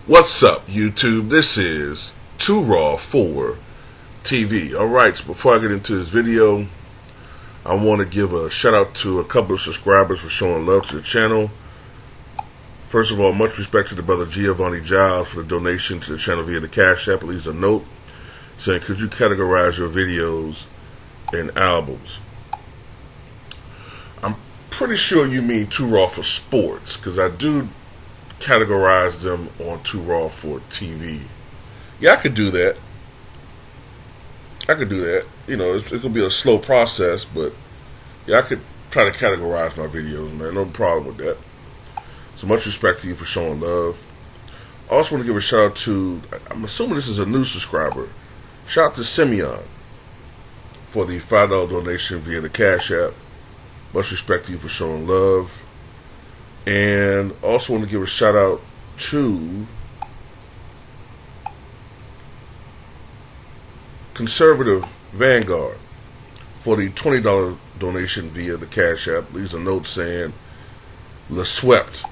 What's up, YouTube? This is Too Raw for TV. Alright, so before I get into this video, I want to give a shout out to a couple of subscribers for showing love to the channel. First of all, much respect to the brother Giovanni Giles for the donation to the channel via the Cash App. It leaves a note saying, could you categorize your videos in albums? I'm pretty sure you mean Too Raw for Sports, because I do categorize them on Too Raw for TV. Yeah, I could do that. You know, it could be a slow process, but yeah, I could try to categorize my videos, man. No problem with that. So much respect to you for showing love. I also want to give a shout out to, I'm assuming this is a new subscriber. Shout out to Simeon for the $5 donation via the Cash App. Much respect to you for showing love. And also want to give a shout out to Conservative Vanguard for the $20 donation via the Cash App. Leaves a note saying, "Le swept."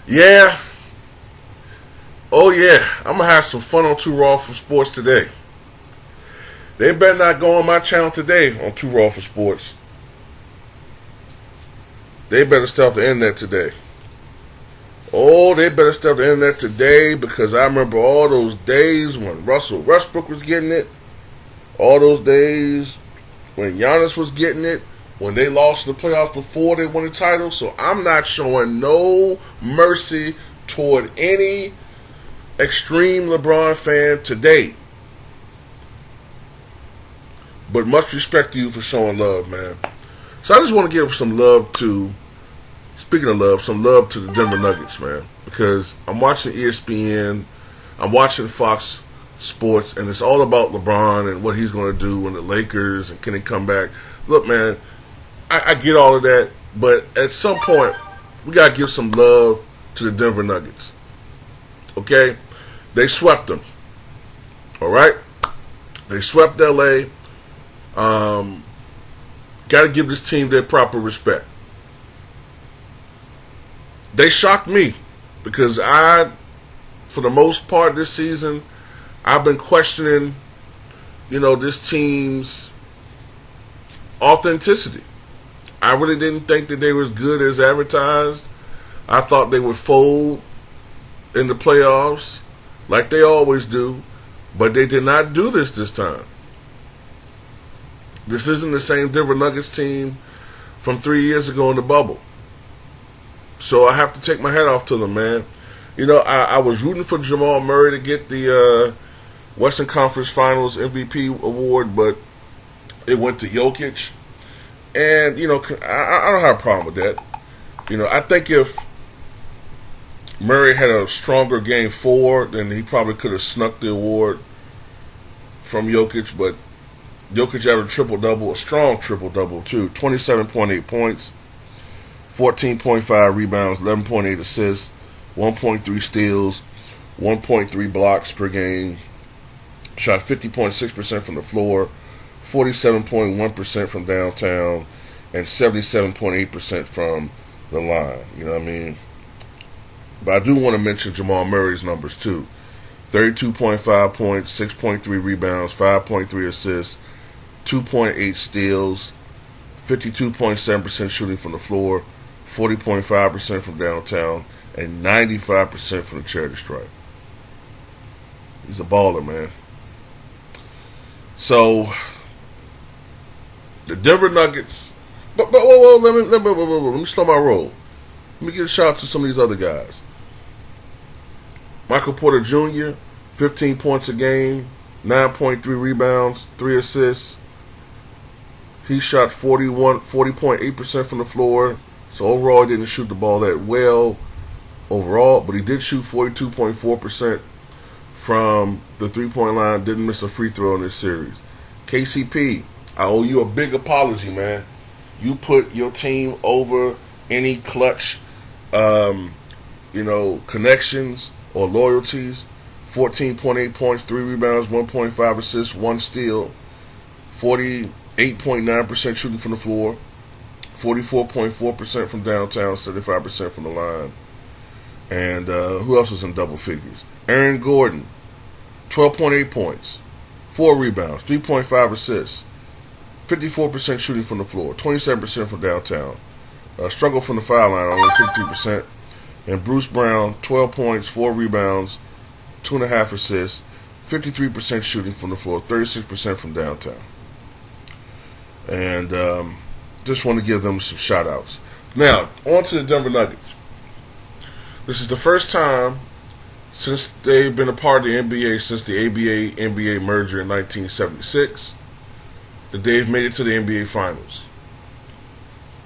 Yeah. Oh yeah. I'm gonna have some fun on Too Raw for Sports today. They better not go on my channel today on Too Raw for Sports. They better stay off the internet today. Oh, they better stay off the internet today, because I remember all those days when Russell Westbrook was getting it. All those days when Giannis was getting it. When they lost in the playoffs before they won the title. So I'm not showing no mercy toward any extreme LeBron fan today. But much respect to you for showing love, man. So I just want to give some love to, speaking of love, some love to the Denver Nuggets, man. Because I'm watching ESPN, I'm watching Fox Sports, and it's all about LeBron and what he's going to do in the Lakers and can he come back. Look, man, I get all of that, but at some point, we got to give some love to the Denver Nuggets. Okay? They swept them. All right? They swept LA. Got to give this team their proper respect. They shocked me because for the most part this season, I've been questioning, this team's authenticity. I really didn't think that they were as good as advertised. I thought they would fold in the playoffs like they always do, but they did not do this time. This isn't the same Denver Nuggets team from 3 years ago in the bubble. So I have to take my hat off to them, man. I was rooting for Jamal Murray to get the Western Conference Finals MVP award, but it went to Jokic. And, I don't have a problem with that. I think if Murray had a stronger game 4, then he probably could have snuck the award from Jokic, but Jokic had a triple-double, a strong triple-double, too. 27.8 points, 14.5 rebounds, 11.8 assists, 1.3 steals, 1.3 blocks per game. Shot 50.6% from the floor, 47.1% from downtown, and 77.8% from the line. You know what I mean? But I do want to mention Jamal Murray's numbers, too. 32.5 points, 6.3 rebounds, 5.3 assists, 2.8 steals, 52.7% shooting from the floor, 40.5% from downtown, and 95% from the charity stripe. He's a baller, man. So, the Denver Nuggets, but let me slow my roll. Let me give a shout out to some of these other guys. Michael Porter Jr., 15 points a game, 9.3 rebounds, 3 assists. He shot 40.8% from the floor. So overall, he didn't shoot the ball that well overall, but he did shoot 42.4% from the three-point line. Didn't miss a free throw in this series. KCP, I owe you a big apology, man. You put your team over any clutch, connections or loyalties. 14.8 points, 3 rebounds, 1.5 assists, 1 steal, 48.9% shooting from the floor, 44.4% from downtown, 75% from the line. And who else was in double figures? Aaron Gordon, 12.8 points, 4 rebounds, 3.5 assists, 54% shooting from the floor, 27% from downtown. Struggle from the foul line, only 53%. And Bruce Brown, 12 points, 4 rebounds, 2.5 assists, 53% shooting from the floor, 36% from downtown. And just want to give them some shout outs. Now, on to the Denver Nuggets. This is the first time since they've been a part of the NBA since the ABA-NBA merger in 1976 that they've made it to the NBA Finals.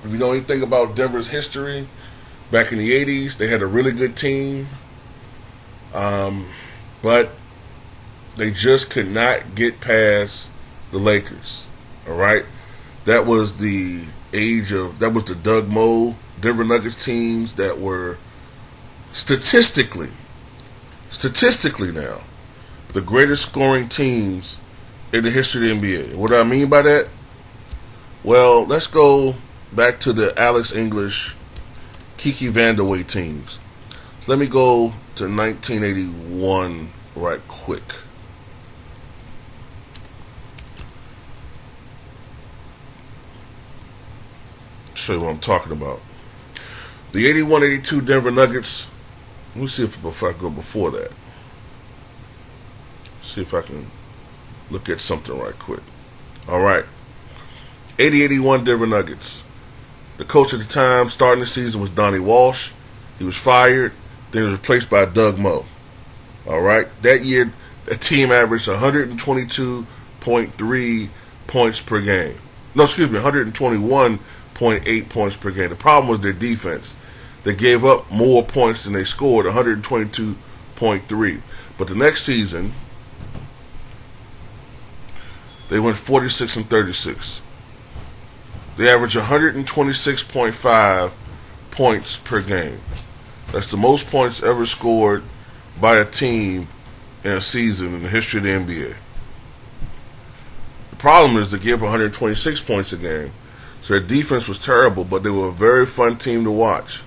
If you know anything about Denver's history, back in the 80s, they had a really good team, but they just could not get past the Lakers. All right? That was the Doug Moe Denver Nuggets teams that were statistically now, the greatest scoring teams in the history of the NBA. What do I mean by that? Well, let's go back to the Alex English, Kiki Vandeweghe teams. Let me go to 1981 right quick. Show you what I'm talking about. The 81-82 Denver Nuggets. Let me see if I go before that. See if I can look at something right quick. All right. 80-81 Denver Nuggets. The coach at the time starting the season was Donnie Walsh. He was fired. Then he was replaced by Doug Moe. All right. That year, the team averaged 122.3 points per game. No, excuse me, 121.8 points per game. The problem was their defense. They gave up more points than they scored, 122.3. But the next season, they went 46-36. They averaged 126.5 points per game. That's the most points ever scored by a team in a season in the history of the NBA. The problem is they gave up 126 points a game. So their defense was terrible, but they were a very fun team to watch.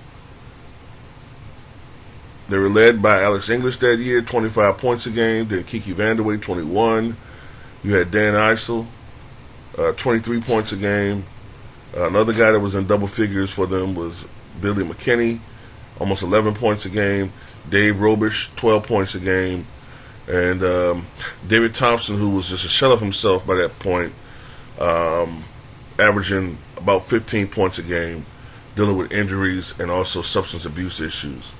They were led by Alex English that year, 25 points a game. Then Kiki Vandeweghe, 21. You had Dan Issel, 23 points a game. Another guy that was in double figures for them was Billy McKinney, almost 11 points a game. Dave Robish, 12 points a game. And David Thompson, who was just a shell of himself by that point, averaging about 15 points a game, dealing with injuries and also substance abuse issues.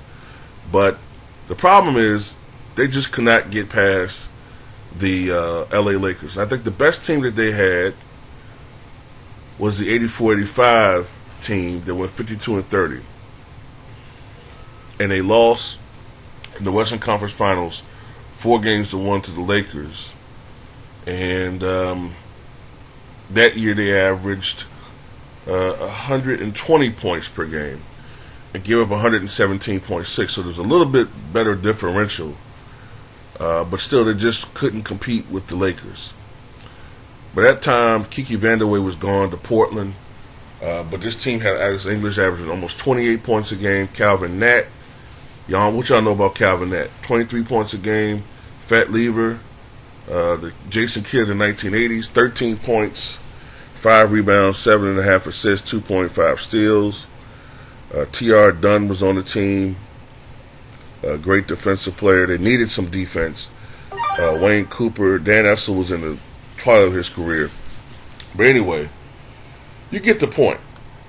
But the problem is they just could not get past the LA Lakers. I think the best team that they had was the 84-85 team that went 52-30. And they lost in the Western Conference Finals 4-1 to the Lakers. And that year they averaged 120 points per game and gave up 117.6. So there's a little bit better differential. But still, they just couldn't compete with the Lakers. By that time, Kiki Vandeweghe was gone to Portland. But this team had Alex English averaging almost 28 points a game. Calvin Nat. What y'all know about Calvin Nat? 23 points a game. Fat Lever. The Jason Kidd in the 1980s. 13 points. 5 rebounds. 7.5 assists. 2.5 steals. T.R. Dunn was on the team. A great defensive player. They needed some defense. Wayne Cooper. Dan Issel was in the twilight of his career. But anyway, you get the point.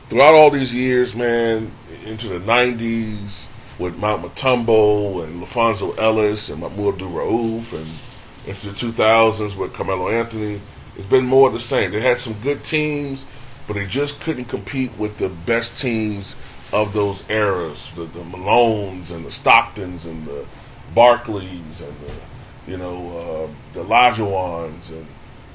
Throughout all these years, man, into the 90s with Mount Mutombo and LaFonso Ellis and Mahmoud Abdul-Rauf, and into the 2000s with Carmelo Anthony, it's been more of the same. They had some good teams, but they just couldn't compete with the best teams of those eras, the Malones and the Stocktons and the Barkleys and the Olajuwons and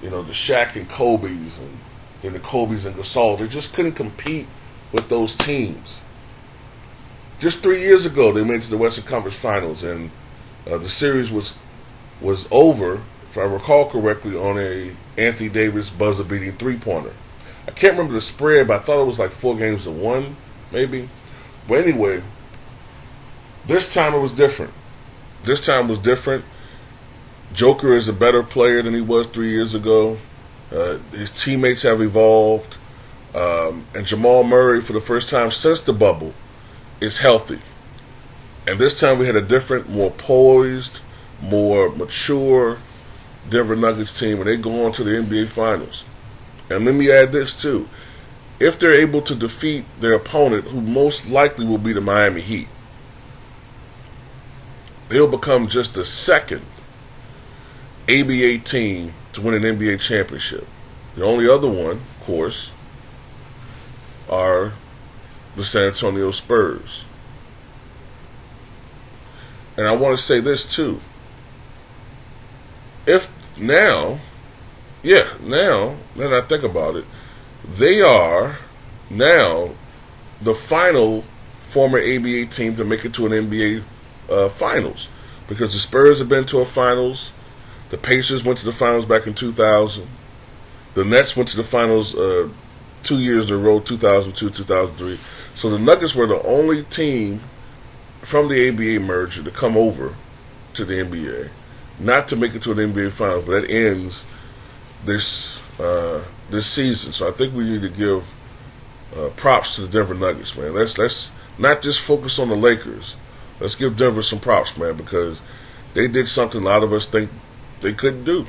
the Shaq and Kobe's and then the Kobe's and Gasol. They just couldn't compete with those teams. Just 3 years ago, they made it to the Western Conference Finals, and the series was over, if I recall correctly, on a Anthony Davis buzzer-beating three-pointer. I can't remember the spread, but I thought it was like 4-1, maybe. But anyway, this time it was different. This time was different. Joker is a better player than he was 3 years ago. His teammates have evolved. And Jamal Murray, for the first time since the bubble, is healthy. And this time we had a different, more poised, more mature Denver Nuggets team, and they go on to the NBA Finals. And let me add this too. If they're able to defeat their opponent, who most likely will be the Miami Heat, they'll become just the second ABA team to win an NBA championship. The only other one, of course, are the San Antonio Spurs. And I want to say this too. If now that I think about it, they are now the final former ABA team to make it to an NBA Finals, because the Spurs have been to a Finals, the Pacers went to the Finals back in 2000, the Nets went to the Finals 2 years in a row, 2002, 2003. So the Nuggets were the only team from the ABA merger to come over to the NBA, not to make it to an NBA Finals, but that ends this season. So I think we need to give props to the Denver Nuggets, man. Let's not just focus on the Lakers. Let's give Denver some props, man, because they did something a lot of us think they couldn't do.